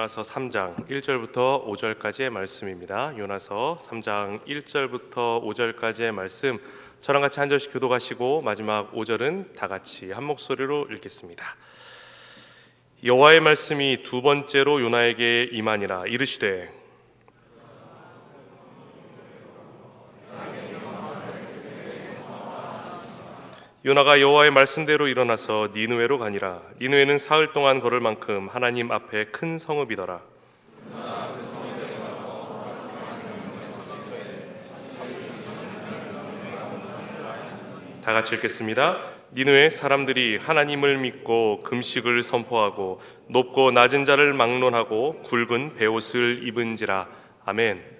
요나서 3장 1절부터 5절까지의 말씀입니다. 요나서 3장 1절부터 5절까지의 말씀, 저랑 같이 한 절씩 교독하시고 마지막 5절은 다 같이 한 목소리로 읽겠습니다. 여호와의 말씀이 두 번째로 요나에게 임하니라. 이르시되 요나가 여호와의 말씀대로 일어나서 니느웨로 가니라. 니느웨는 사흘 동안 걸을 만큼 하나님 앞에 큰 성읍이더라. 다 같이 읽겠습니다. 니느웨 사람들이 하나님을 믿고 금식을 선포하고 높고 낮은 자를 막론하고 굵은 베옷을 입은지라. 아멘.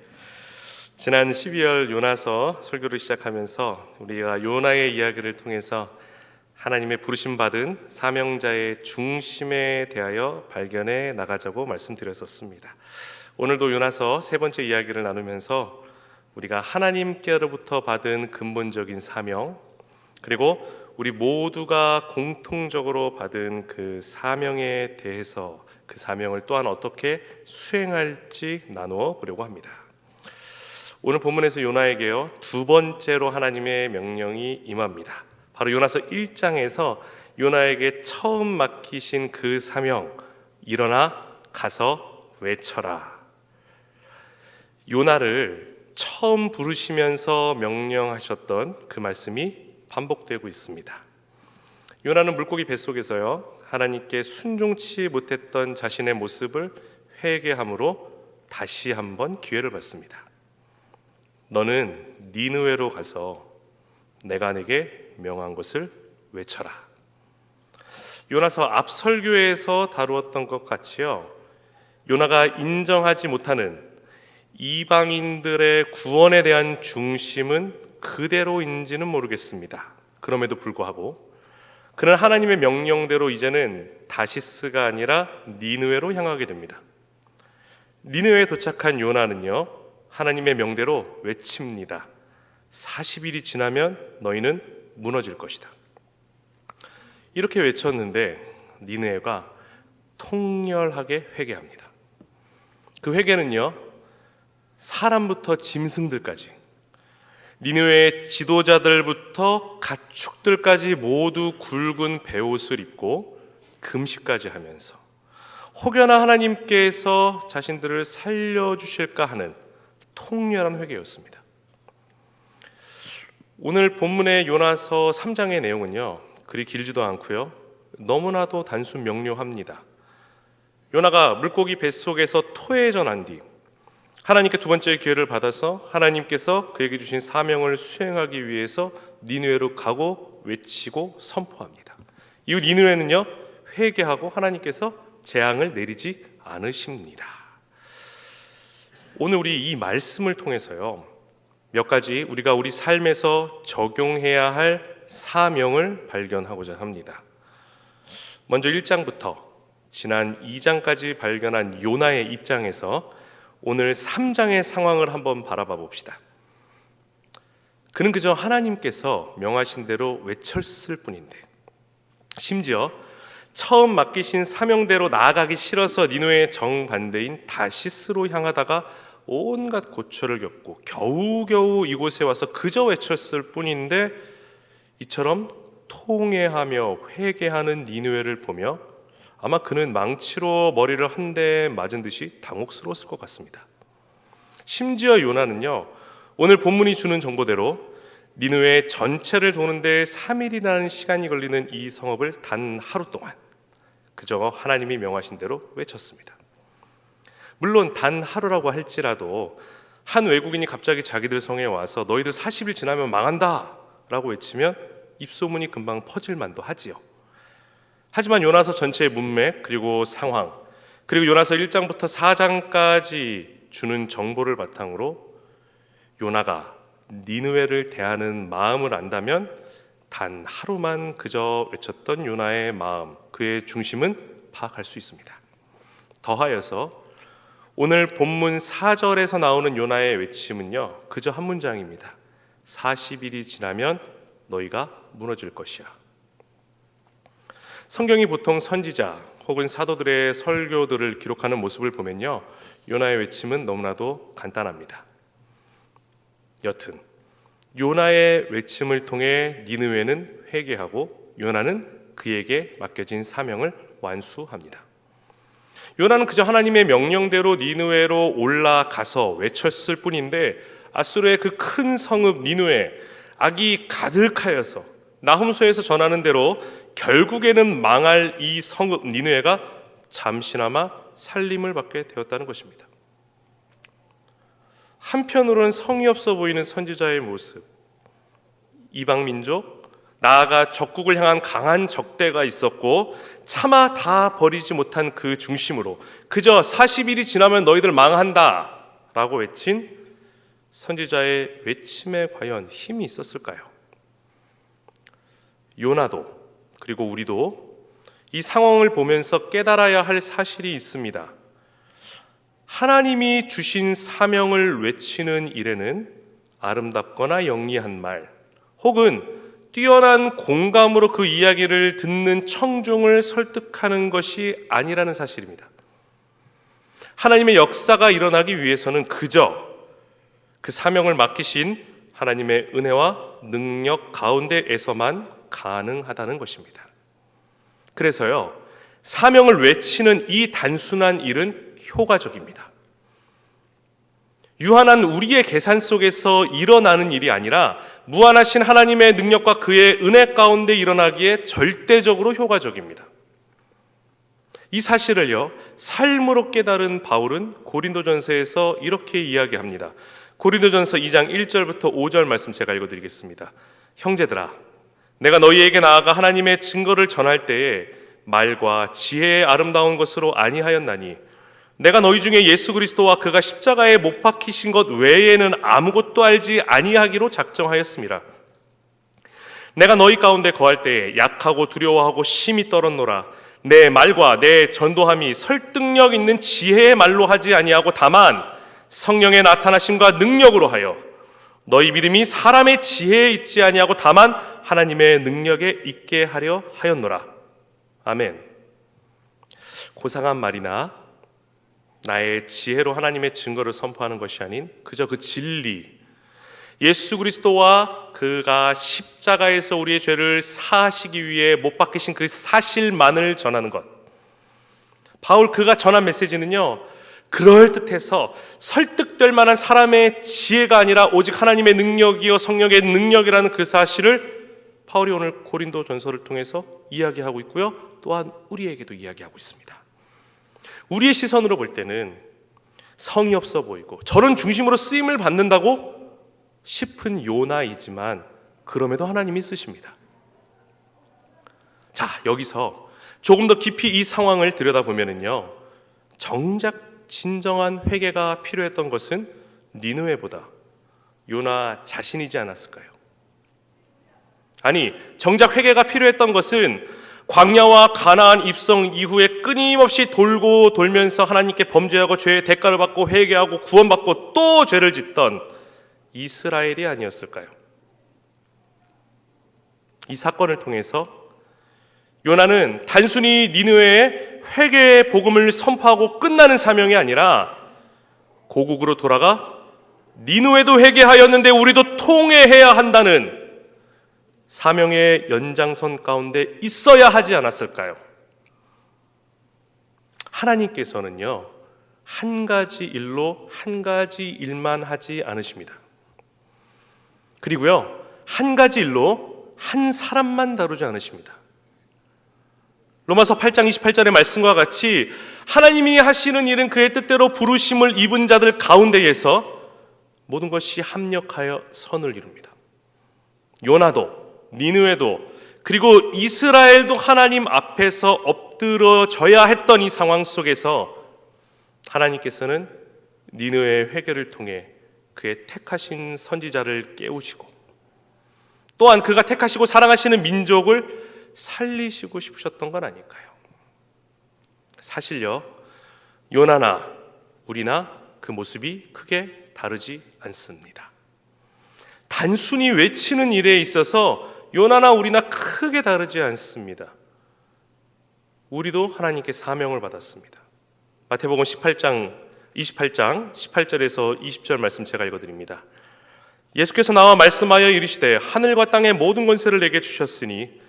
지난 12월 요나서 설교를 시작하면서 우리가 요나의 이야기를 통해서 하나님의 부르심 받은 사명자의 중심에 대하여 발견해 나가자고 말씀드렸었습니다. 오늘도 요나서 세 번째 이야기를 나누면서 우리가 하나님께로부터 받은 근본적인 사명, 그리고 우리 모두가 공통적으로 받은 그 사명에 대해서 그 사명을 또한 어떻게 수행할지 나누어 보려고 합니다. 오늘 본문에서 요나에게요, 두 번째로 하나님의 명령이 임합니다. 바로 요나서 1장에서 요나에게 처음 맡기신 그 사명, 일어나 가서 외쳐라. 요나를 처음 부르시면서 명령하셨던 그 말씀이 반복되고 있습니다. 요나는 물고기 뱃속에서요, 하나님께 순종치 못했던 자신의 모습을 회개함으로 다시 한번 기회를 받습니다. 너는 니느웨로 가서 내가 내게 명한 것을 외쳐라. 요나서 앞 설교에서 다루었던 것 같이요, 요나가 인정하지 못하는 이방인들의 구원에 대한 중심은 그대로인지는 모르겠습니다. 그럼에도 불구하고 그는 하나님의 명령대로 이제는 다시스가 아니라 니느웨로 향하게 됩니다. 니느웨에 도착한 요나는요, 하나님의 명대로 외칩니다. 40일이 지나면 너희는 무너질 것이다. 이렇게 외쳤는데 니느웨가 통렬하게 회개합니다. 그 회개는요, 사람부터 짐승들까지, 니느웨의 지도자들부터 가축들까지 모두 굵은 베옷을 입고 금식까지 하면서 혹여나 하나님께서 자신들을 살려주실까 하는 통렬한 회개였습니다. 오늘 본문의 요나서 3장의 내용은요, 그리 길지도 않고요, 너무나도 단순 명료합니다. 요나가 물고기 뱃속에서 토해져난 뒤 하나님께 두 번째 기회를 받아서 하나님께서 그에게 주신 사명을 수행하기 위해서 니느웨로 가고 외치고 선포합니다. 이후 니느웨는요, 회개하고 하나님께서 재앙을 내리지 않으십니다. 오늘 우리 이 말씀을 통해서요, 몇 가지 우리가 우리 삶에서 적용해야 할 사명을 발견하고자 합니다. 먼저 1장부터 지난 2장까지 발견한 요나의 입장에서 오늘 3장의 상황을 한번 바라봐 봅시다. 그는 그저 하나님께서 명하신 대로 외쳤을 뿐인데, 심지어 처음 맡기신 사명대로 나아가기 싫어서 니느웨의 정반대인 다시스로 향하다가 온갖 고초를 겪고 겨우겨우 이곳에 와서 그저 외쳤을 뿐인데, 이처럼 통회하며 회개하는 니느웨를 보며 아마 그는 망치로 머리를 한 대 맞은 듯이 당혹스러웠을 것 같습니다. 심지어 요나는요, 오늘 본문이 주는 정보대로 니느웨 전체를 도는데 3일이라는 시간이 걸리는 이 성읍을 단 하루 동안 그저 하나님이 명하신 대로 외쳤습니다. 물론 단 하루라고 할지라도 한 외국인이 갑자기 자기들 성에 와서 너희들 40일 지나면 망한다 라고 외치면 입소문이 금방 퍼질 만도 하지요. 하지만 요나서 전체의 문맥, 그리고 상황, 그리고 요나서 1장부터 4장까지 주는 정보를 바탕으로 요나가 니느웨를 대하는 마음을 안다면 단 하루만 그저 외쳤던 요나의 마음, 그의 중심은 파악할 수 있습니다. 더하여서 오늘 본문 4절에서 나오는 요나의 외침은요, 그저 한 문장입니다. 40일이 지나면 너희가 무너질 것이야. 성경이 보통 선지자 혹은 사도들의 설교들을 기록하는 모습을 보면요, 요나의 외침은 너무나도 간단합니다. 여튼 요나의 외침을 통해 니느웨는 회개하고 요나는 그에게 맡겨진 사명을 완수합니다. 요나는 그저 하나님의 명령대로 니느웨로 올라가서 외쳤을 뿐인데 아수르의 그 큰 성읍 니느웨, 악이 가득하여서 나훔소에서 전하는 대로 결국에는 망할 이 성읍 니느웨가 잠시나마 살림을 받게 되었다는 것입니다. 한편으로는 성의 없어 보이는 선지자의 모습, 이방 민족, 나아가 적국을 향한 강한 적대가 있었고 차마 다 버리지 못한 그 중심으로 그저 40일이 지나면 너희들 망한다 라고 외친 선지자의 외침에 과연 힘이 있었을까요? 요나도 그리고 우리도 이 상황을 보면서 깨달아야 할 사실이 있습니다. 하나님이 주신 사명을 외치는 일에는 아름답거나 영리한 말 혹은 뛰어난 공감으로 그 이야기를 듣는 청중을 설득하는 것이 아니라는 사실입니다. 하나님의 역사가 일어나기 위해서는 그저 그 사명을 맡기신 하나님의 은혜와 능력 가운데에서만 가능하다는 것입니다. 그래서요, 사명을 외치는 이 단순한 일은 효과적입니다. 유한한 우리의 계산 속에서 일어나는 일이 아니라 무한하신 하나님의 능력과 그의 은혜 가운데 일어나기에 절대적으로 효과적입니다. 이 사실을요, 삶으로 깨달은 바울은 고린도전서에서 이렇게 이야기합니다. 고린도전서 2장 1절부터 5절 말씀 제가 읽어드리겠습니다. 형제들아, 내가 너희에게 나아가 하나님의 증거를 전할 때에 말과 지혜의 아름다운 것으로 아니하였나니 내가 너희 중에 예수 그리스도와 그가 십자가에 못 박히신 것 외에는 아무것도 알지 아니하기로 작정하였습니다. 내가 너희 가운데 거할 때에 약하고 두려워하고 심히 떨었노라. 내 말과 내 전도함이 설득력 있는 지혜의 말로 하지 아니하고 다만 성령의 나타나심과 능력으로 하여 너희 믿음이 사람의 지혜에 있지 아니하고 다만 하나님의 능력에 있게 하려 하였노라. 아멘. 고상한 말이나 나의 지혜로 하나님의 증거를 선포하는 것이 아닌 그저 그 진리, 예수 그리스도와 그가 십자가에서 우리의 죄를 사하시기 위해 못 박히신 그 사실만을 전하는 것. 바울 그가 전한 메시지는요, 그럴듯해서 설득될 만한 사람의 지혜가 아니라 오직 하나님의 능력이요 성령의 능력이라는 그 사실을 바울이 오늘 고린도 전서를 통해서 이야기하고 있고요, 또한 우리에게도 이야기하고 있습니다. 우리의 시선으로 볼 때는 성의 없어 보이고 저런 중심으로 쓰임을 받는다고 싶은 요나이지만 그럼에도 하나님이 쓰십니다. 자, 여기서 조금 더 깊이 이 상황을 들여다보면은요, 정작 진정한 회개가 필요했던 것은 니느웨보다 요나 자신이지 않았을까요? 아니, 정작 회개가 필요했던 것은 광야와 가나안 입성 이후에 끊임없이 돌고 돌면서 하나님께 범죄하고 죄의 대가를 받고 회개하고 구원받고 또 죄를 짓던 이스라엘이 아니었을까요? 이 사건을 통해서 요나는 단순히 니느웨의 회개의 복음을 선포하고 끝나는 사명이 아니라 고국으로 돌아가 니느웨도 회개하였는데 우리도 통회해야 한다는 사명의 연장선 가운데 있어야 하지 않았을까요? 하나님께서는요, 한 가지 일로 한 가지 일만 하지 않으십니다. 그리고요, 한 가지 일로 한 사람만 다루지 않으십니다. 로마서 8장 28절의 말씀과 같이 하나님이 하시는 일은 그의 뜻대로 부르심을 입은 자들 가운데에서 모든 것이 합력하여 선을 이룹니다. 요나도 니느웨도 그리고 이스라엘도 하나님 앞에서 엎드러져야 했던 이 상황 속에서 하나님께서는 니느웨의 회개를 통해 그의 택하신 선지자를 깨우시고 또한 그가 택하시고 사랑하시는 민족을 살리시고 싶으셨던 건 아닐까요? 사실요, 요나나 우리나 그 모습이 크게 다르지 않습니다. 단순히 외치는 일에 있어서 요나나 우리나 크게 다르지 않습니다. 우리도 하나님께 사명을 받았습니다. 마태복음 28장 18절에서 20절 말씀 제가 읽어드립니다. 예수께서 나와 말씀하여 이르시되 하늘과 땅의 모든 권세를 내게 주셨으니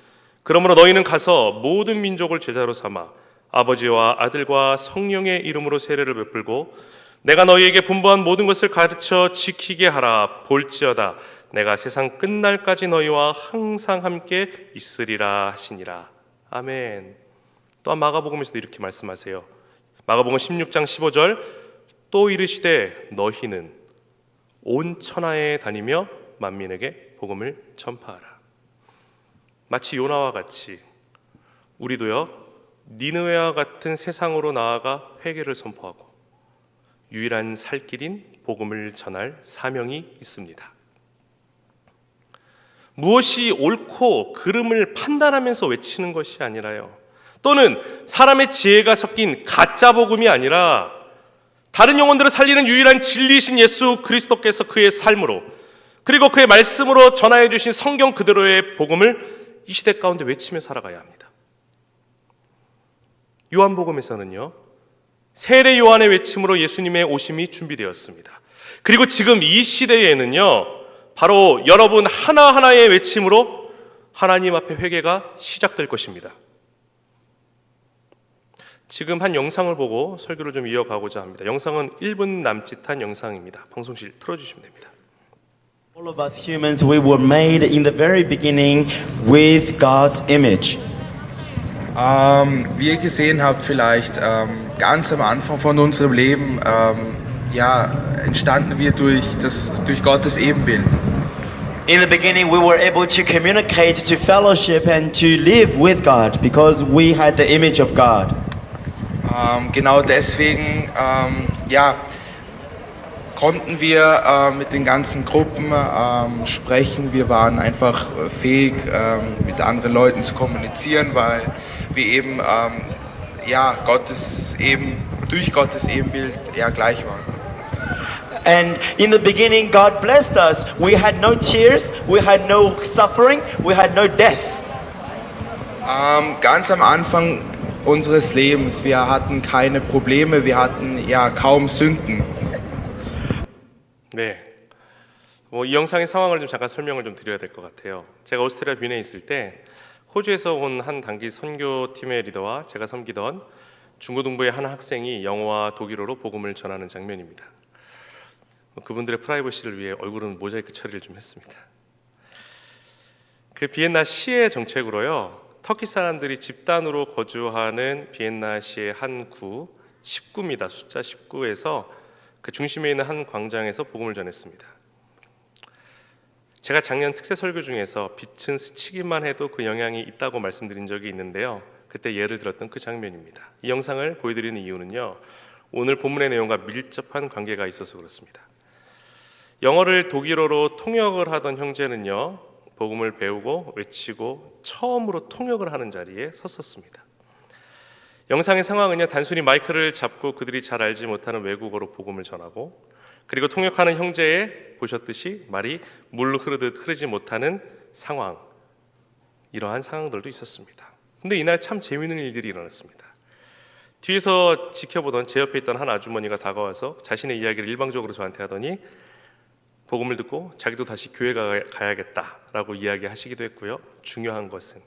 그러므로 너희는 가서 모든 민족을 제자로 삼아 아버지와 아들과 성령의 이름으로 세례를 베풀고 내가 너희에게 분부한 모든 것을 가르쳐 지키게 하라. 볼지어다 내가 세상 끝날까지 너희와 항상 함께 있으리라 하시니라. 아멘. 또한 마가복음에서도 이렇게 말씀하세요. 마가복음 16장 15절 또 이르시되 너희는 온 천하에 다니며 만민에게 복음을 전파하라. 마치 요나와 같이 우리도요 니느웨와 같은 세상으로 나아가 회개를 선포하고 유일한 살 길인 복음을 전할 사명이 있습니다. 무엇이 옳고 그름을 판단하면서 외치는 것이 아니라요, 또는 사람의 지혜가 섞인 가짜 복음이 아니라 다른 영혼들을 살리는 유일한 진리이신 예수 그리스도께서 그의 삶으로 그리고 그의 말씀으로 전하여 주신 성경 그대로의 복음을 이 시대 가운데 외치며 살아가야 합니다. 요한복음에서는요 세례 요한의 외침으로 예수님의 오심이 준비되었습니다. 그리고 지금 이 시대에는요 바로 여러분 하나하나의 외침으로 하나님 앞에 회개가 시작될 것입니다. 지금 한 영상을 보고 설교를 좀 이어가고자 합니다. 영상은 1분 남짓한 영상입니다. 방송실 틀어주시면 됩니다. All of us humans, we were made in the very beginning with God's image. Wie ihr gesehen habt, vielleicht ganz am Anfang von unserem Leben, entstanden wir durch Gottes Ebenbild. In the beginning, we were able to communicate, to fellowship, and to live with God because we had the image of God. Genau deswegen, konnten wir mit den ganzen Gruppen sprechen. Wir waren einfach fähig, mit anderen Leuten zu kommunizieren, weil wir eben durch Gottes Ebenbild gleich waren. And in the beginning, God blessed us. We had no tears, we had no suffering, we had no death. Ganz am Anfang unseres Lebens, wir hatten keine Probleme, wir hatten kaum Sünden. 네, 이 영상의 상황을 좀 잠깐 설명을 좀 드려야 될 것 같아요. 제가 오스트리아 뮌에 있을 때 호주에서 온 한 단기 선교팀의 리더와 제가 섬기던 중고등부의 한 학생이 영어와 독일어로 복음을 전하는 장면입니다. 그분들의 프라이버시를 위해 얼굴은 모자이크 처리를 좀 했습니다. 그 비엔나 시의 정책으로요, 터키 사람들이 집단으로 거주하는 비엔나 시의 한 구, 19입니다. 숫자 19에서 그 중심에 있는 한 광장에서 복음을 전했습니다. 제가 작년 특세 설교 중에서 빛은 스치기만 해도 그 영향이 있다고 말씀드린 적이 있는데요, 그때 예를 들었던 그 장면입니다. 이 영상을 보여드리는 이유는요, 오늘 본문의 내용과 밀접한 관계가 있어서 그렇습니다. 영어를 독일어로 통역을 하던 형제는요, 복음을 배우고 외치고 처음으로 통역을 하는 자리에 섰었습니다. 영상의 상황은요, 단순히 마이크를 잡고 그들이 잘 알지 못하는 외국어로 복음을 전하고, 그리고 통역하는 형제의 보셨듯이 말이 물 흐르듯 흐르지 못하는 상황, 이러한 상황들도 있었습니다. 근데 이날 참 재미있는 일들이 일어났습니다. 뒤에서 지켜보던 제 옆에 있던 한 아주머니가 다가와서 자신의 이야기를 일방적으로 저한테 하더니 복음을 듣고 자기도 다시 교회 가야겠다라고 이야기하시기도 했고요. 중요한 것은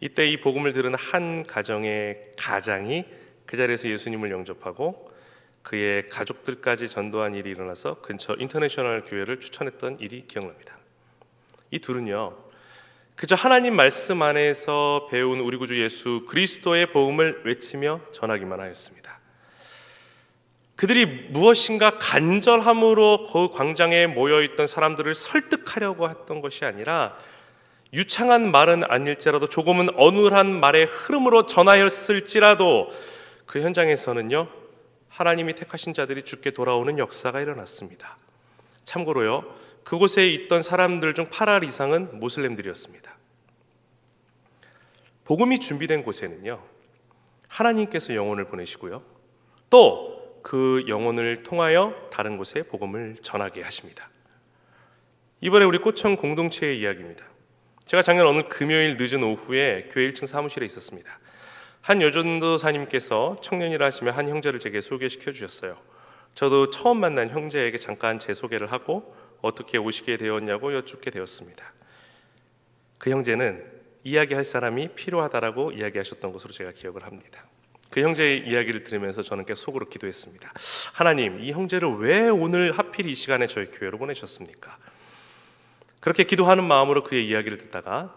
이때 이 복음을 들은 한 가정의 가장이 그 자리에서 예수님을 영접하고 그의 가족들까지 전도한 일이 일어나서 근처 인터내셔널 교회를 추천했던 일이 기억납니다. 이 둘은요, 그저 하나님 말씀 안에서 배운 우리 구주 예수 그리스도의 복음을 외치며 전하기만 하였습니다. 그들이 무엇인가 간절함으로 그 광장에 모여있던 사람들을 설득하려고 했던 것이 아니라 유창한 말은 아닐지라도 조금은 어눌한 말의 흐름으로 전하였을지라도 그 현장에서는요, 하나님이 택하신 자들이 주께 돌아오는 역사가 일어났습니다. 참고로요, 그곳에 있던 사람들 중 8할 이상은 모슬렘들이었습니다. 복음이 준비된 곳에는요, 하나님께서 영혼을 보내시고요, 또 그 영혼을 통하여 다른 곳에 복음을 전하게 하십니다. 이번에 우리 꽃청 공동체의 이야기입니다. 제가 작년 어느 금요일 늦은 오후에 교회 1층 사무실에 있었습니다. 한 여전도사님께서 청년이라 하시며 한 형제를 제게 소개시켜 주셨어요. 저도 처음 만난 형제에게 잠깐 제 소개를 하고 어떻게 오시게 되었냐고 여쭙게 되었습니다. 그 형제는 이야기할 사람이 필요하다라고 이야기하셨던 것으로 제가 기억을 합니다. 그 형제의 이야기를 들으면서 저는 꽤 속으로 기도했습니다. 하나님, 이 형제를 왜 오늘 하필 이 시간에 저희 교회로 보내셨습니까? 그렇게 기도하는 마음으로 그의 이야기를 듣다가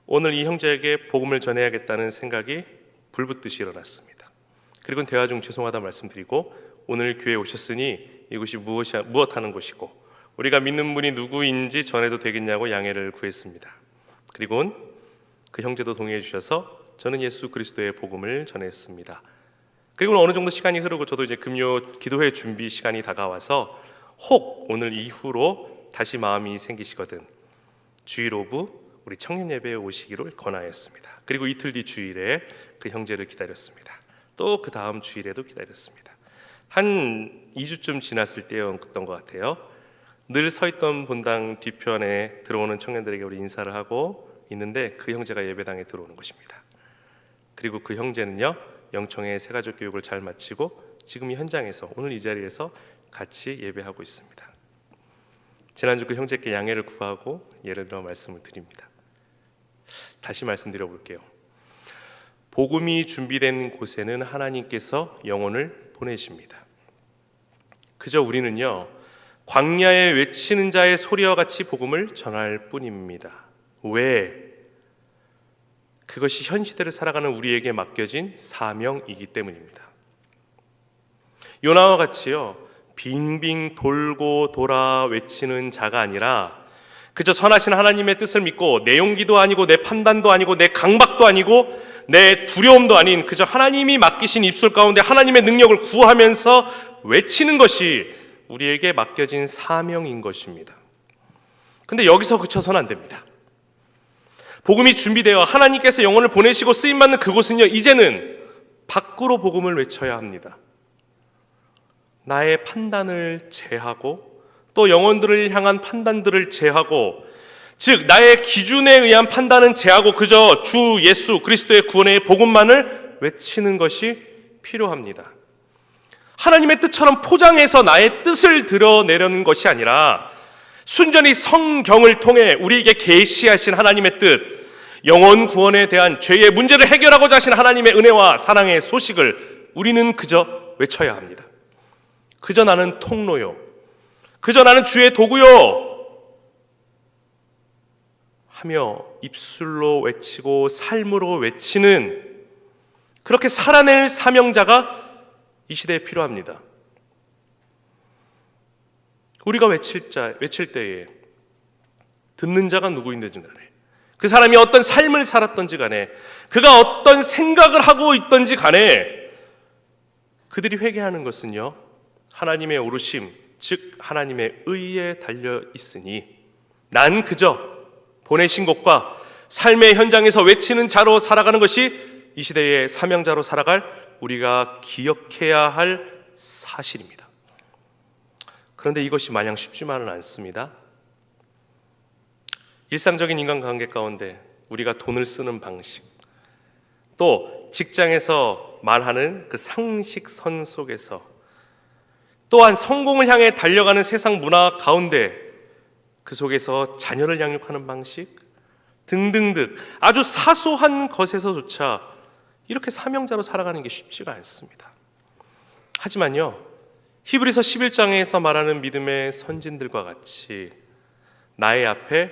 오늘 이 형제에게 복음을 전해야겠다는 생각이 불붙듯이 일어났습니다. 그리고 대화 중 죄송하다 말씀드리고 오늘 교회에 오셨으니 이곳이 무엇 하는 곳이고 우리가 믿는 분이 누구인지 전해도 되겠냐고 양해를 구했습니다. 그리고 그 형제도 동의해 주셔서 저는 예수 그리스도의 복음을 전했습니다. 그리고 어느 정도 시간이 흐르고 저도 이제 금요 기도회 준비 시간이 다가와서 혹 오늘 이후로 다시 마음이 생기시거든 주일 오후 우리 청년 예배에 오시기를 권하였습니다. 그리고 이틀 뒤 주일에 그 형제를 기다렸습니다. 또 그 다음 주일에도 기다렸습니다. 한 2주쯤 지났을 때였던 것 같아요. 늘 서 있던 본당 뒤편에 들어오는 청년들에게 우리 인사를 하고 있는데 그 형제가 예배당에 들어오는 것입니다. 그리고 그 형제는요 영청의 새가족 교육을 잘 마치고 지금 이 현장에서 오늘 이 자리에서 같이 예배하고 있습니다. 지난주 그 형제께 양해를 구하고 예를 들어 말씀을 드립니다. 다시 말씀드려 볼게요. 복음이 준비된 곳에는 하나님께서 영혼을 보내십니다. 그저 우리는요 광야에 외치는 자의 소리와 같이 복음을 전할 뿐입니다. 왜? 그것이 현 시대를 살아가는 우리에게 맡겨진 사명이기 때문입니다. 요나와 같이요 빙빙 돌고 돌아 외치는 자가 아니라 그저 선하신 하나님의 뜻을 믿고 내 용기도 아니고 내 판단도 아니고 내 강박도 아니고 내 두려움도 아닌 그저 하나님이 맡기신 입술 가운데 하나님의 능력을 구하면서 외치는 것이 우리에게 맡겨진 사명인 것입니다. 근데 여기서 그쳐서는 안 됩니다. 복음이 준비되어 하나님께서 영혼을 보내시고 쓰임받는 그곳은요 이제는 밖으로 복음을 외쳐야 합니다. 나의 판단을 제하고 또 영혼들을 향한 판단들을 제하고 즉 나의 기준에 의한 판단은 제하고 그저 주 예수 그리스도의 구원의 복음만을 외치는 것이 필요합니다. 하나님의 뜻처럼 포장해서 나의 뜻을 드러내려는 것이 아니라 순전히 성경을 통해 우리에게 계시하신 하나님의 뜻, 영혼 구원에 대한 죄의 문제를 해결하고자 하신 하나님의 은혜와 사랑의 소식을 우리는 그저 외쳐야 합니다. 그저 나는 통로요, 그저 나는 주의 도구요 하며 입술로 외치고 삶으로 외치는 그렇게 살아낼 사명자가 이 시대에 필요합니다. 우리가 외칠 때에 듣는 자가 누구인지 간에 그 사람이 어떤 삶을 살았던지 간에 그가 어떤 생각을 하고 있던지 간에 그들이 회개하는 것은요 하나님의 오르심 즉 하나님의 의에 달려 있으니 난 그저 보내신 것과 삶의 현장에서 외치는 자로 살아가는 것이 이 시대의 사명자로 살아갈 우리가 기억해야 할 사실입니다. 그런데 이것이 마냥 쉽지만은 않습니다. 일상적인 인간관계 가운데 우리가 돈을 쓰는 방식, 또 직장에서 말하는 그 상식선 속에서, 또한 성공을 향해 달려가는 세상 문화 가운데 그 속에서 자녀를 양육하는 방식 등등등 아주 사소한 것에서조차 이렇게 사명자로 살아가는 게 쉽지가 않습니다. 하지만요 히브리서 11장에서 말하는 믿음의 선진들과 같이 나의 앞에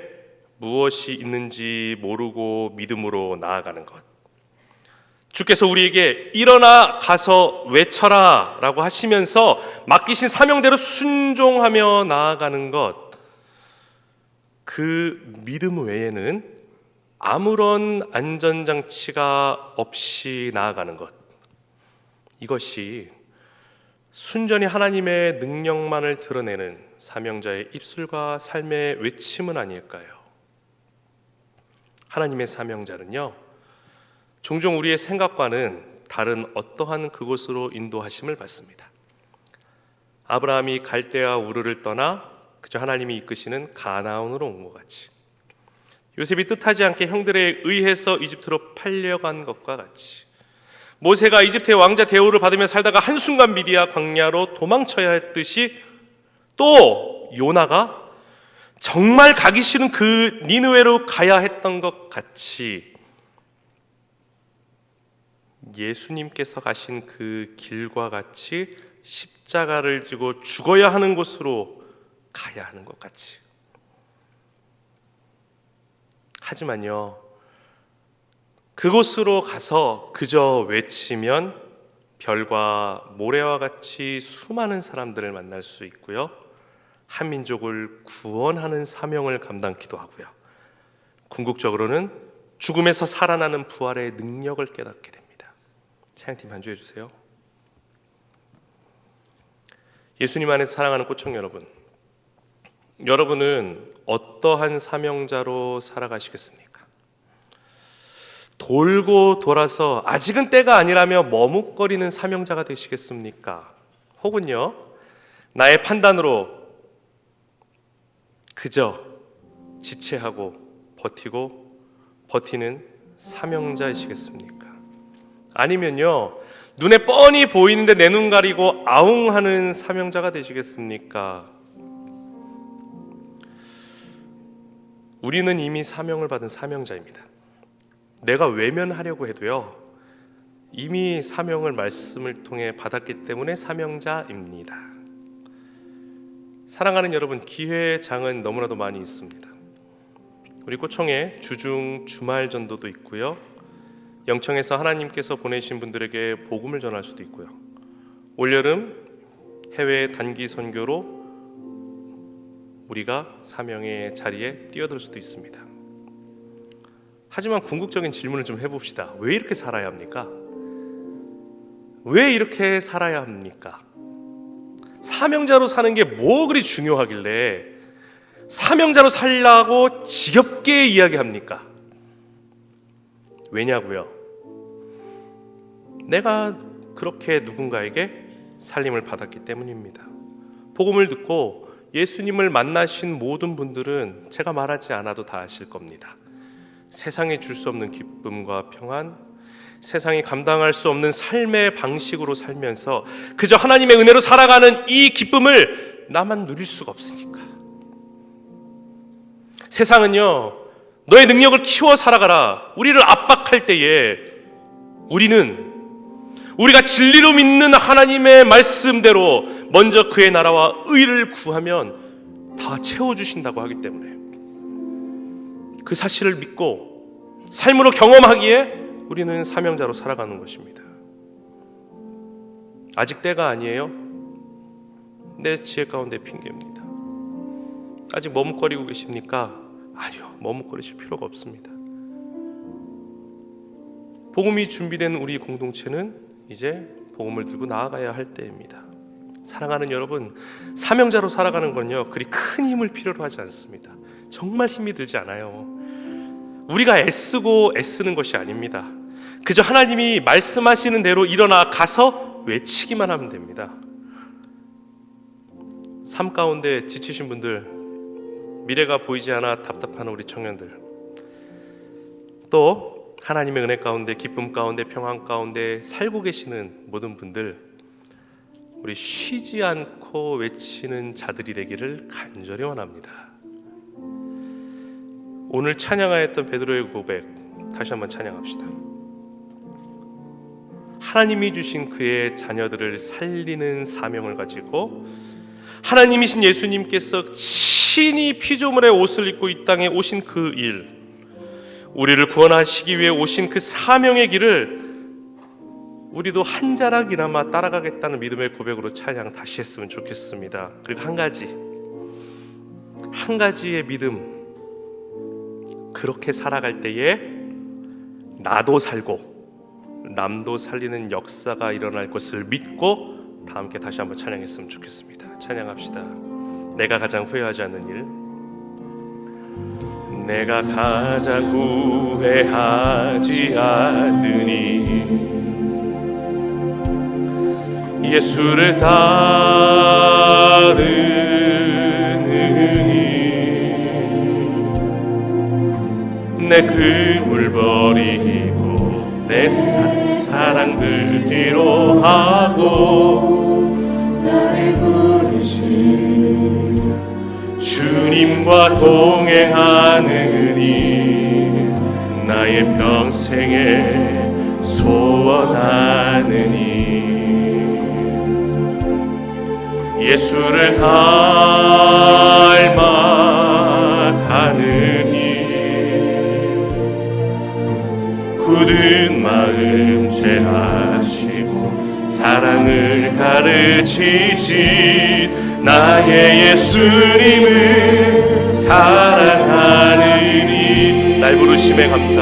무엇이 있는지 모르고 믿음으로 나아가는 것, 주께서 우리에게 일어나 가서 외쳐라 라고 하시면서 맡기신 사명대로 순종하며 나아가는 것, 그 믿음 외에는 아무런 안전장치가 없이 나아가는 것, 이것이 순전히 하나님의 능력만을 드러내는 사명자의 입술과 삶의 외침은 아닐까요? 하나님의 사명자는요 종종 우리의 생각과는 다른 어떠한 그곳으로 인도하심을 받습니다. 아브라함이 갈대아 우르를 떠나 그저 하나님이 이끄시는 가나안으로 온 것 같이, 요셉이 뜻하지 않게 형들에 의해서 이집트로 팔려간 것과 같이, 모세가 이집트의 왕자 대우를 받으며 살다가 한순간 미디아 광야로 도망쳐야 했듯이, 또 요나가 정말 가기 싫은 그 니느웨로 가야 했던 것 같이 예수님께서 가신 그 길과 같이 십자가를 지고 죽어야 하는 곳으로 가야 하는 것 같이. 하지만요, 그곳으로 가서 그저 외치면 별과 모래와 같이 수많은 사람들을 만날 수 있고요, 한 민족을 구원하는 사명을 감당키도 하고요, 궁극적으로는 죽음에서 살아나는 부활의 능력을 깨닫게 됩니다. 찬양팀 반주해 주세요. 예수님 안에서 사랑하는 꼬청 여러분, 여러분은 어떠한 사명자로 살아가시겠습니까? 돌고 돌아서 아직은 때가 아니라며 머뭇거리는 사명자가 되시겠습니까? 혹은요, 나의 판단으로 그저 지체하고 버티는 사명자이시겠습니까? 아니면요, 눈에 뻔히 보이는데 내 눈 가리고 아웅하는 사명자가 되시겠습니까? 우리는 이미 사명을 받은 사명자입니다. 내가 외면하려고 해도요, 이미 사명을 말씀을 통해 받았기 때문에 사명자입니다. 사랑하는 여러분, 기회의 장은 너무나도 많이 있습니다. 우리 꼬청에 주중 주말 전도도 있고요, 영청에서 하나님께서 보내신 분들에게 복음을 전할 수도 있고요, 올여름 해외 단기 선교로 우리가 사명의 자리에 뛰어들 수도 있습니다. 하지만 궁극적인 질문을 좀 해봅시다. 왜 이렇게 살아야 합니까? 왜 이렇게 살아야 합니까? 사명자로 사는 게 뭐 그리 중요하길래 사명자로 살라고 지겹게 이야기합니까? 왜냐고요? 내가 그렇게 누군가에게 살림을 받았기 때문입니다. 복음을 듣고 예수님을 만나신 모든 분들은 제가 말하지 않아도 다 아실 겁니다. 세상에 줄 수 없는 기쁨과 평안, 세상이 감당할 수 없는 삶의 방식으로 살면서 그저 하나님의 은혜로 살아가는 이 기쁨을 나만 누릴 수가 없으니까. 세상은요, 너의 능력을 키워 살아가라, 우리를 압박할 때에 우리가 진리로 믿는 하나님의 말씀대로 먼저 그의 나라와 의를 구하면 다 채워주신다고 하기 때문에 그 사실을 믿고 삶으로 경험하기에 우리는 사명자로 살아가는 것입니다. 아직 때가 아니에요? 내 지혜 가운데 핑계입니다. 아직 머뭇거리고 계십니까? 아니요, 머뭇거리실 필요가 없습니다. 복음이 준비된 우리 공동체는 이제 복음을 들고 나아가야 할 때입니다. 사랑하는 여러분, 사명자로 살아가는 건요, 그리 큰 힘을 필요로 하지 않습니다. 정말 힘이 들지 않아요. 우리가 애쓰는 것이 아닙니다. 그저 하나님이 말씀하시는 대로 일어나 가서 외치기만 하면 됩니다. 삶 가운데 지치신 분들, 미래가 보이지 않아 답답한 우리 청년들, 또 하나님의 은혜 가운데, 기쁨 가운데, 평안 가운데 살고 계시는 모든 분들, 우리 쉬지 않고 외치는 자들이 되기를 간절히 원합니다. 오늘 찬양하였던 베드로의 고백, 다시 한번 찬양합시다. 하나님이 주신 그의 자녀들을 살리는 사명을 가지고 하나님이신 예수님께서 친히 피조물의 옷을 입고 이 땅에 오신 그 일, 우리를 구원하시기 위해 오신 그 사명의 길을 우리도 한 자락이나마 따라가겠다는 믿음의 고백으로 찬양 다시 했으면 좋겠습니다. 그리고 한 가지의 믿음, 그렇게 살아갈 때에 나도 살고 남도 살리는 역사가 일어날 것을 믿고 다 함께 다시 한번 찬양했으면 좋겠습니다. 찬양합시다. 내가 가장 후회하지 않는 일, 내가 가장 후회하지 않으니 예수를 따르느니 내 금을 버리고 내 산 사랑들 위로하고 나를 부르신 주님과 동행하는 일 나의 평생에 소원하는 일 예수를 닮아가는 일 굳은 마음 죄하시고 사랑을 가르치신 나의 예수님을 사랑하느니 날 부르심에 감사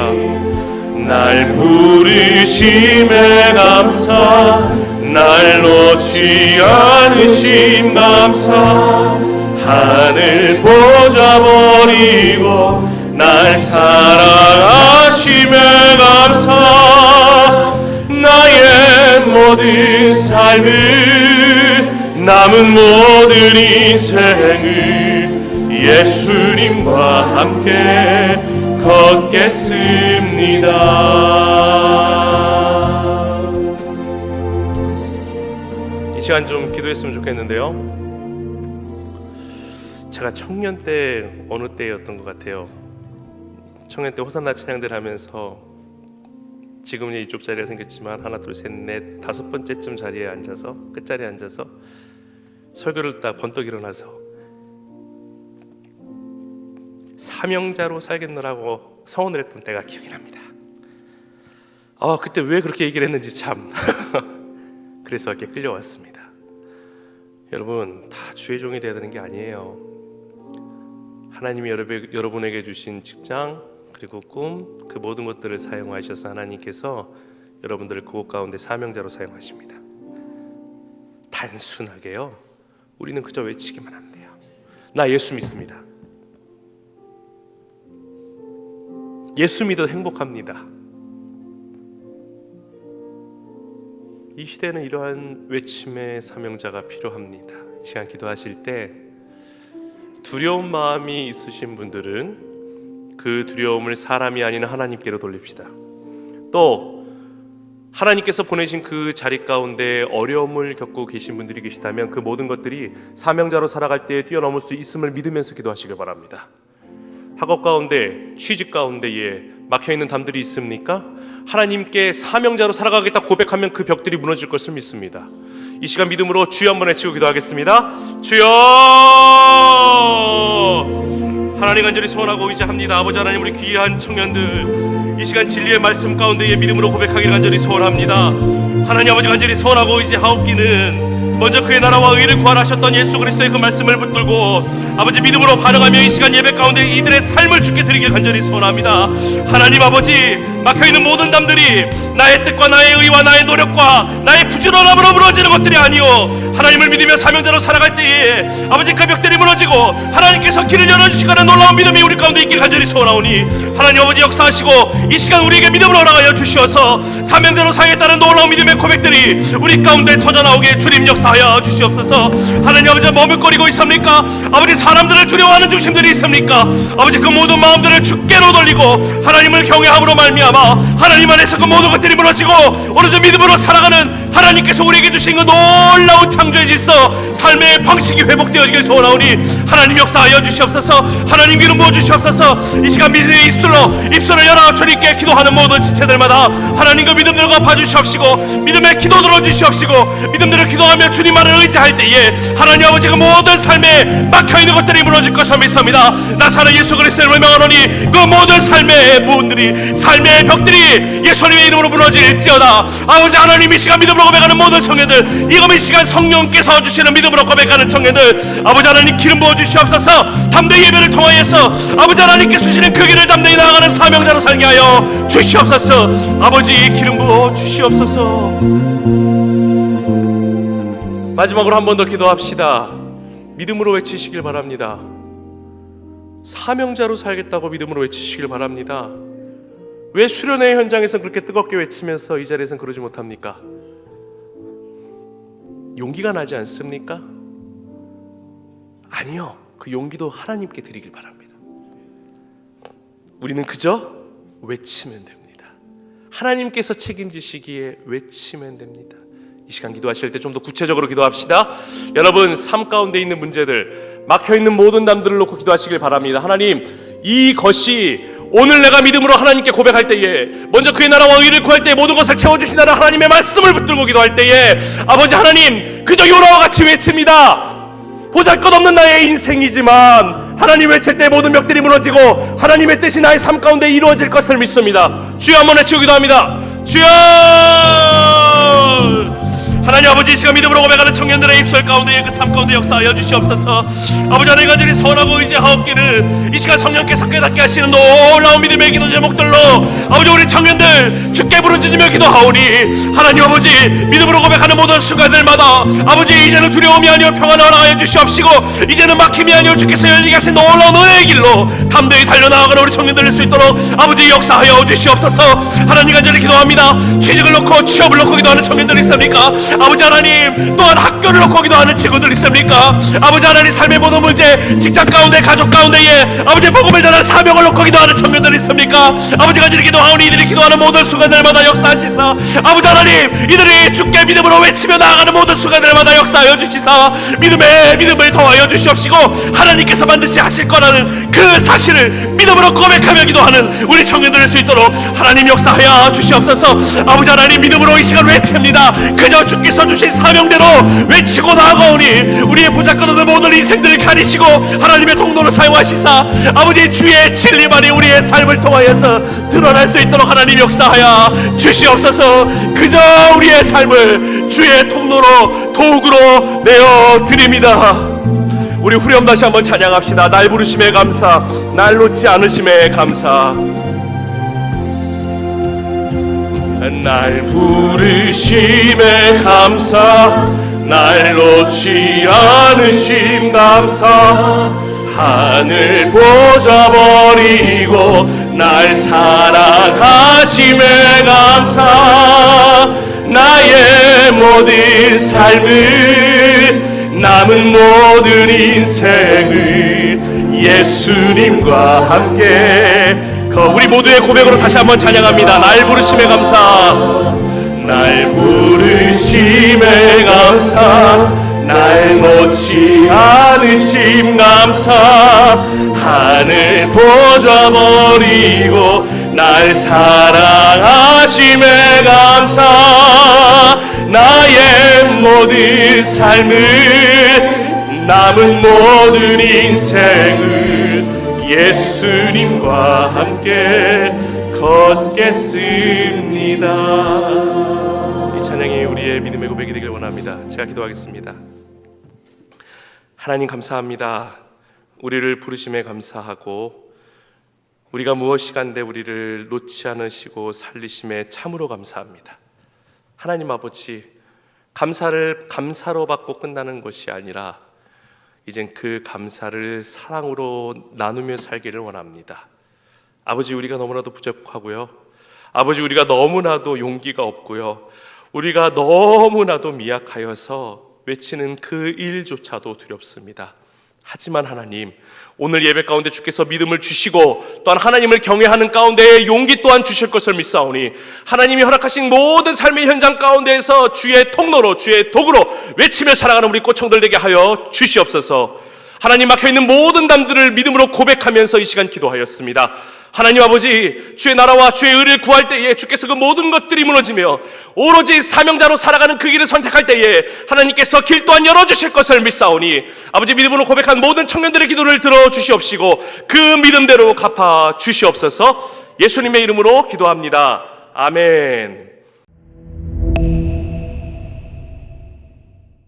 날 부르심에 감사 날 놓지 않으심 감사 하늘 보좌 버리고 날 사랑하심에 감사 나의 모든 삶을 남은 모든 인생을 예수님과 함께 걷겠습니다. 이 시간 좀 기도했으면 좋겠는데요. 제가 청년 때 어느 때였던 것 같아요. 청년 때 호산나 찬양들 하면서 지금은 이쪽 자리가 생겼지만 하나 둘 셋 넷 다섯 번째쯤 자리에 앉아서 끝자리에 앉아서 설교를 딱 번떡 일어나서 사명자로 살겠노라고 서원을 했던 때가 기억이 납니다. 그때 왜 그렇게 얘기를 했는지 참 그래서 이렇게 끌려왔습니다. 여러분 다 주의 종이 되어야 되는 게 아니에요. 하나님이 여러분에게 주신 직장 그리고 꿈 그 모든 것들을 사용하셔서 하나님께서 여러분들을 그곳 가운데 사명자로 사용하십니다. 단순하게요. 우리는 그저 외치기만 하면 돼요. 나 예수 믿습니다. 예수 믿어 행복합니다. 이 시대는 이러한 외침의 사명자가 필요합니다. 이 시간 기도하실 때 두려운 마음이 있으신 분들은 그 두려움을 사람이 아닌 하나님께로 돌립시다. 또 하나님께서 보내신 그 자리 가운데 어려움을 겪고 계신 분들이 계시다면 그 모든 것들이 사명자로 살아갈 때 뛰어넘을 수 있음을 믿으면서 기도하시길 바랍니다. 학업 가운데 취직 가운데에 막혀있는 담들이 있습니까? 하나님께 사명자로 살아가겠다 고백하면 그 벽들이 무너질 것을 믿습니다. 이 시간 믿음으로 주여 한번 외치고 기도하겠습니다. 주여! 하나님 간절히 소원하고 의지합니다. 아버지 하나님, 우리 귀한 청년들 이 시간 진리의 말씀 가운데에 믿음으로 고백하기를 간절히 소원합니다. 하나님 아버지, 간절히 소원하고 의지하옵기는 먼저 그의 나라와 의를 구하셨던 예수 그리스도의 그 말씀을 붙들고 아버지 믿음으로 반응하며 이 시간 예배 가운데 이들의 삶을 주께 드리길 간절히 소원합니다. 하나님 아버지, 막혀있는 모든 담들이 나의 뜻과 나의 의와 나의 노력과 나의 부지런함으로 무너지는 것들이 아니오, 하나님을 믿으며 사명자로 살아갈 때에 아버지 그 벽들이 무너지고 하나님께서 길을 열어주시가는 놀라운 믿음이 우리 가운데 있길 간절히 소원하오니 하나님 아버지 역사하시고 이 시간 우리에게 믿음으로 나가여 주시어서 사명자로 살겠다는 놀라운 믿음의 고백들이 우리 가운데 터져나오게 주님 역사하여 주시옵소서. 하나님 아버지, 머뭇거리고 있습니까? 아버지, 사람들을 두려워하는 중심들이 있습니까? 아버지, 그 모든 마음들을 주께로 돌리고 하나님을 경외함으로 말미암아 하나님 안에서 그 모든 것들이 무너지고 오로지 믿음으로 살아가는 하나님께서 우리에게 주신 그 놀라운 창조의 질서, 삶의 방식이 회복되어지길 소원하오니 하나님 역사하여 주시옵소서. 하나님 기름 부어 주시옵소서. 이 시간 믿음의 입술을 열어 주님께 기도하는 모든 지체들마다 하나님 그 믿음들과 봐주시옵시고 믿음의 기도 들어주시옵시고 믿음들을 기도하며 주님만을 의지할 때에 하나님 아버지 그 모든 삶에 막혀있는 것들이 무너질 것을 믿습니다. 나사렛 예수 그리스도를 명하노니 그 모든 삶의 문들이, 삶의 벽들이 예수님의 이름으로 무너질지어다. 아버지 하나님, 이 시간 믿음으로 고백하는 모든 청년들, 이금 이 시간 성령께서 주시는 믿음으로 고백하는 청년들, 아버지 하나님 기름 부어 주시옵소서. 담대히 예배를 통하여서 아버지 하나님께서 주시는 그 길을 담대히 나아가는 사명자로 살게 하여 주시옵소서. 아버지 기름 부어 주시옵소서. 마지막으로 한 번 더 기도합시다. 믿음으로 외치시길 바랍니다. 사명자로 살겠다고 믿음으로 외치시길 바랍니다. 왜 수련회 현장에서 그렇게 뜨겁게 외치면서 이 자리에서는 그러지 못합니까? 용기가 나지 않습니까? 아니요, 그 용기도 하나님께 드리길 바랍니다. 우리는 그저 외치면 됩니다. 하나님께서 책임지시기에 외치면 됩니다. 이 시간 기도하실 때 좀 더 구체적으로 기도합시다. 여러분, 삶 가운데 있는 문제들, 막혀있는 모든 담들을 놓고 기도하시길 바랍니다. 하나님, 이것이 오늘 내가 믿음으로 하나님께 고백할 때에, 먼저 그의 나라와 의를 구할 때에 모든 것을 채워주시나라 하나님의 말씀을 붙들고 기도할 때에, 아버지 하나님, 그저 요나와 같이 외칩니다. 보잘것없는 나의 인생이지만 하나님 외칠 때 모든 벽들이 무너지고 하나님의 뜻이 나의 삶 가운데 이루어질 것을 믿습니다. 주여 한번 외치고 기도합니다. 주여! 하나님 아버지, 이 시간 믿음으로 고백하는 청년들의 입술 가운데 그 삶 가운데 역사하여 주시옵소서. 아버지 하나님, 간절히 소원하고 의지하옵기를 이 시간 성령께서 깨닫게 하시는 놀라운 믿음의 기도 제목들로 아버지 우리 청년들 주께 부르짖으며 기도하오니, 하나님 아버지 믿음으로 고백하는 모든 순간들마다 아버지 이제는 두려움이 아니오 평안을 허락하여 주시옵시고, 이제는 막힘이 아니오 주께서 열리게 하신 놀라운 은혜의 길로 담대히 달려나아가는 우리 청년들 될 수 있도록 아버지 역사하여 주시옵소서. 하나님 간절히 기도합니다. 취직을 놓고 취업을 놓고 기도하는 청년들이 있습니까? 아버지 하나님, 또한 학교를 놓고 기도하는 친구들 있습니까? 아버지 하나님, 삶의 모든 문제, 직장 가운데, 가족 가운데에 아버지 복음을 전하는 사명을 놓고 기도하는 청년들 있습니까? 아버지 간절히 기도하오니 이들이 기도하는 모든 순간들마다 역사하시사, 아버지 하나님, 이들이 주께 믿음으로 외치며 나아가는 모든 순간들마다 역사하여 주시사 믿음을 더하여 주시옵시고, 하나님께서 반드시 하실 거라는 그 사실을 믿음으로 고백하며 기도하는 우리 청년들 될 수 있도록 하나님 역사하여 주시옵소서. 아버지 하나님, 믿음으로 이 시간 외칩니다. 그저 주께서 주신 사명대로 외치고 나아가오니 우리의 보잘것없는 모든 인생들을 가리시고 하나님의 통로로 사용하시사 아버지 주의 진리만이 우리의 삶을 통하여서 드러날 수 있도록 하나님 역사하여 주시옵소서. 그저 우리의 삶을 주의 통로로 도구로 내어 드립니다. 우리 후렴 다시 한번 찬양합시다. 날 부르심에 감사, 날 놓지 않으심에 감사. 날 부르심에 감사, 날 놓지 않으심 감사. 하늘 보좌 버리고 날 사랑하심에 감사. 나의 모든 삶을, 남은 모든 인생을 예수님과 함께, 우리 모두의 고백으로 다시 한번 찬양합니다. 날 부르심에 감사, 날 부르심에 감사. 날 놓지 않으심 감사. 하늘 보좌 버리고 날 사랑하심에 감사. 나의 모든 삶을, 남은 모든 인생을 예수님과 함께 걷겠습니다. 이 찬양이 우리의 믿음의 고백이 되길 원합니다. 제가 기도하겠습니다. 하나님 감사합니다. 우리를 부르심에 감사하고 우리가 무엇이간데 우리를 놓지 않으시고 살리심에 참으로 감사합니다. 하나님 아버지, 감사를 감사로 받고 끝나는 것이 아니라 이젠 그 감사를 사랑으로 나누며 살기를 원합니다. 아버지, 우리가 너무나도 부족하고요. 아버지, 우리가 너무나도 용기가 없고요. 우리가 너무나도 미약하여서 외치는 그 일조차도 두렵습니다. 하지만 하나님, 오늘 예배 가운데 주께서 믿음을 주시고 또한 하나님을 경외하는 가운데에 용기 또한 주실 것을 믿사오니, 하나님이 허락하신 모든 삶의 현장 가운데에서 주의 통로로, 주의 도구로 외치며 살아가는 우리 꽃청들 되게 하여 주시옵소서. 하나님, 막혀있는 모든 담들을 믿음으로 고백하면서 이 시간 기도하였습니다. 하나님 아버지, 주의 나라와 주의 의를 구할 때에 주께서 그 모든 것들이 무너지며 오로지 사명자로 살아가는 그 길을 선택할 때에 하나님께서 길 또한 열어주실 것을 믿사오니, 아버지 믿음으로 고백한 모든 청년들의 기도를 들어주시옵시고 그 믿음대로 갚아 주시옵소서. 예수님의 이름으로 기도합니다. 아멘.